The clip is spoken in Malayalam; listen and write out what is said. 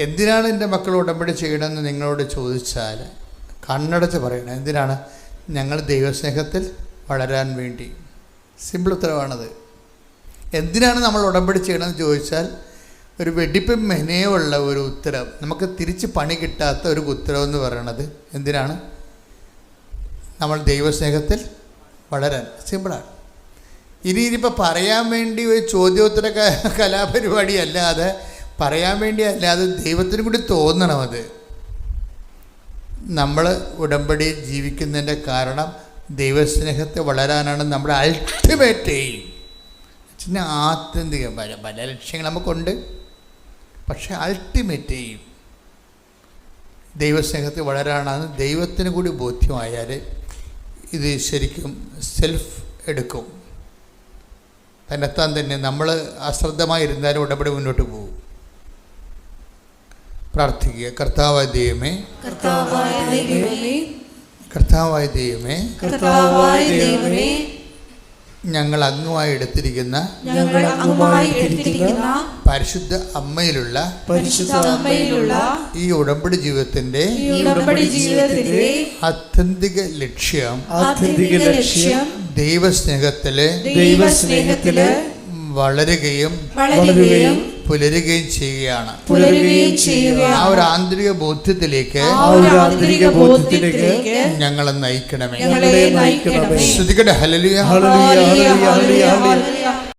എന്തിനാണ് എൻ്റെ മക്കൾ ഉടമ്പടി ചെയ്യണമെന്ന് നിങ്ങളോട് ചോദിച്ചാൽ കണ്ണടച്ച് പറയണം. എന്തിനാണ്? ഞങ്ങൾ ദൈവസ്നേഹത്തിൽ വളരാൻ വേണ്ടി. സിമ്പിൾ ഉത്തരവാണത്. എന്തിനാണ് നമ്മൾ ഉടമ്പടി ചെയ്യണമെന്ന് ചോദിച്ചാൽ ഒരു വെടിപ്പും മെനയുള്ള ഒരു ഉത്തരം, നമുക്ക് തിരിച്ച് പണി കിട്ടാത്ത ഒരു ഉത്തരവെന്ന് പറയണത് എന്തിനാണ്? നമ്മൾ ദൈവസ്നേഹത്തിൽ വളരാൻ. സിമ്പിളാണ്. ഇനിയിപ്പോൾ പറയാൻ വേണ്ടി ഒരു ചോദ്യോത്തര കലാപരിപാടി അല്ലാതെ, പറയാൻ വേണ്ടി അല്ലാതെ ദൈവത്തിന് കൂടി തോന്നണം. അത് നമ്മൾ ഉടമ്പടി ജീവിക്കുന്നതിൻ്റെ കാരണം ദൈവസ്നേഹത്തെ വളരാനാണ്. നമ്മുടെ അൾട്ടിമേറ്റ് എയിം. പിന്നെ ആത്യന്തിക പല ലക്ഷ്യങ്ങൾ നമുക്കുണ്ട്, പക്ഷേ അൾട്ടിമേറ്റ് എയിം ദൈവസ്നേഹത്തിൽ വളരാനാണ്. ദൈവത്തിന് കൂടി ബോധ്യമായാൽ ഇത് ശരിക്കും സെൽഫ് എടുക്കും. തന്നെത്താൻ തന്നെ നമ്മൾ അശ്രദ്ധമായിരുന്നാലും ഉടമ്പടി മുന്നോട്ട് പോകും. പ്രാർത്ഥിക്കുക. കർത്താവായ ദൈവമേ, കർത്താവായ ദൈവമേ, ഞങ്ങൾ അങ്ങുമായി എടുത്തിരിക്കുന്ന പരിശുദ്ധ അമ്മയിലുള്ള ഈ ഉടമ്പടി ജീവിതത്തിന്റെ ആത്യന്തിക ലക്ഷ്യം ദൈവസ്നേഹത്തില് വളരുകയും പുലരുകയും ചെയ്യുകയാണ്. ആ ഒരു ആന്തരിക ബോധ്യത്തിലേക്ക് ഞങ്ങളെ നയിക്കണമേ. ശ്രുതികടെ ഹല്ലേലൂയ.